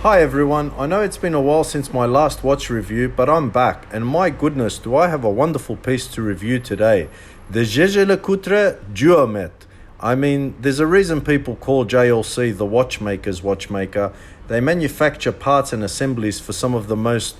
Hi everyone, I know it's been a while since my last watch review, but I'm back, and my goodness, do I have a wonderful piece to review today. The Coultre Duometre. I mean, there's a reason people call JLC the watchmaker's watchmaker. They manufacture parts and assemblies for some of the most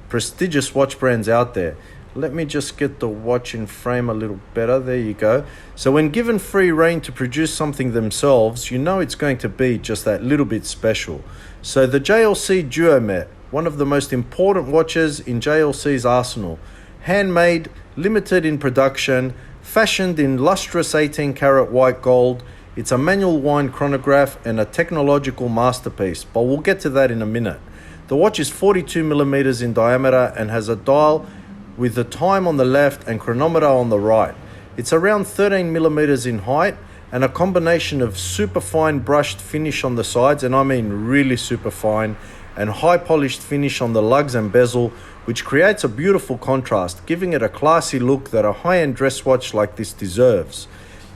prestigious watch brands out there. Let me just get the watch in frame a little better. There you go. So when given free rein to produce something themselves, you know it's going to be just that little bit special. So the JLC Duometre, one of the most important watches in JLC's arsenal. Handmade, limited in production, fashioned in lustrous 18-karat white gold. It's a manual wind chronograph and a technological masterpiece, but we'll get to that in a minute. The watch is 42 millimeters in diameter and has a dial with the time on the left and chronometer on the right. It's around 13 millimeters in height and a combination of super fine brushed finish on the sides, and I mean really super fine, and high polished finish on the lugs and bezel, which creates a beautiful contrast, giving it a classy look that a high-end dress watch like this deserves.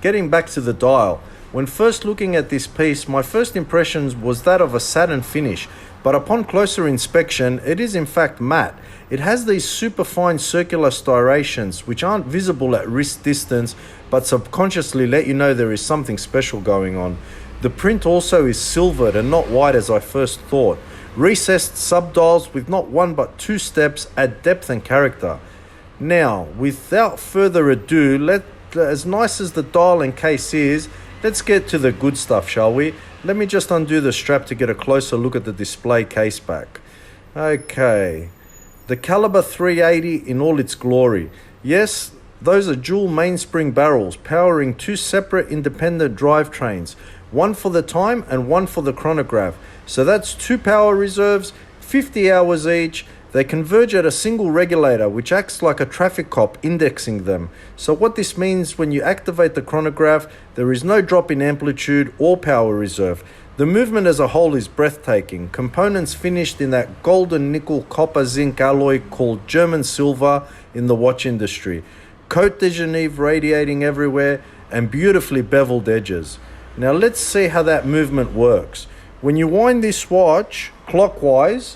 Getting back to the dial, when first looking at this piece, my first impression was that of a satin finish, but upon closer inspection, it is in fact matte. It has these super fine circular striations which aren't visible at wrist distance, but subconsciously let you know there is something special going on. The print also is silvered and not white as I first thought. Recessed subdials with not one but two steps add depth and character. Now, without further ado, as nice as the dial and case is, let's get to the good stuff, shall we? Let me just undo the strap to get a closer look at the display case back. Okay, the caliber 380 in all its glory. Yes, those are dual mainspring barrels powering two separate independent drivetrains, one for the time and one for the chronograph. So that's two power reserves, 50 hours each. They converge at a single regulator which acts like a traffic cop indexing them. So what this means, when you activate the chronograph, there is no drop in amplitude or power reserve. The movement as a whole is breathtaking. Components finished in that golden nickel copper zinc alloy called German silver in the watch industry. Cote de Genève radiating everywhere and beautifully beveled edges. Now let's see how that movement works. When you wind this watch clockwise,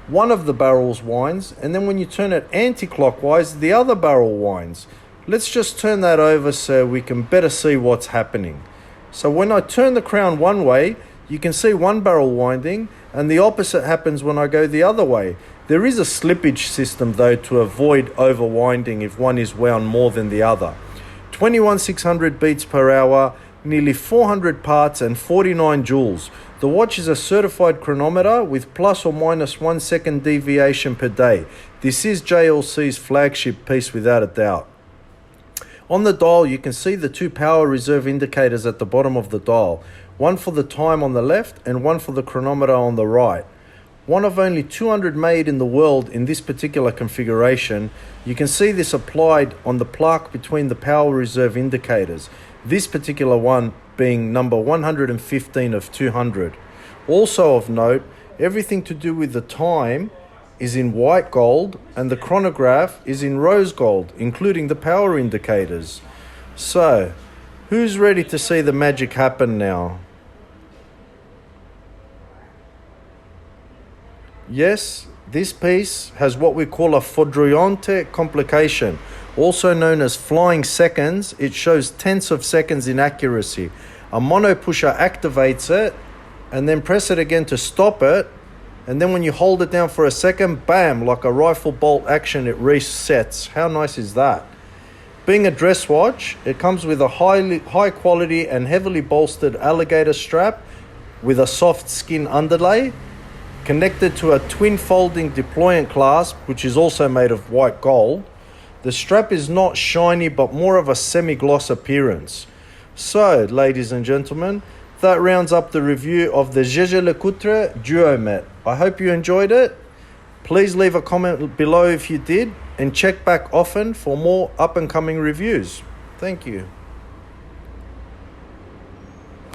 one of the barrels winds, and then when you turn it anti-clockwise, the other barrel winds. Let's just turn that over so we can better see what's happening. So when I turn the crown one way, you can see one barrel winding, and the opposite happens when I go the other way. There is a slippage system though to avoid overwinding if one is wound more than the other. 21,600 beats per hour, nearly 400 parts and 49 joules. The watch is a certified chronometer with plus or minus 1 second deviation per day. This is JLC's flagship piece without a doubt. On the dial, you can see the two power reserve indicators at the bottom of the dial, one for the time on the left and one for the chronometer on the right. One of only 200 made in the world in this particular configuration. You can see this applied on the plaque between the power reserve indicators, this particular one being number 115 of 200. Also of note, everything to do with the time is in white gold and the chronograph is in rose gold, including the power indicators. So, who's ready to see the magic happen now? Yes, this piece has what we call a foudroyante complication, also known as flying seconds. It shows tenths of seconds in accuracy. A mono pusher activates it and then press it again to stop it, and then when you hold it down for a second, bam, like a rifle bolt action, it resets. How nice is that? Being a dress watch, it comes with a high quality and heavily bolstered alligator strap with a soft skin underlay, connected to a twin folding deployant clasp, which is also made of white gold. The strap is not shiny, but more of a semi-gloss appearance. So, ladies and gentlemen, that rounds up the review of the Coultre Duometre. I hope you enjoyed it. Please leave a comment below if you did, and check back often for more up and coming reviews. Thank you.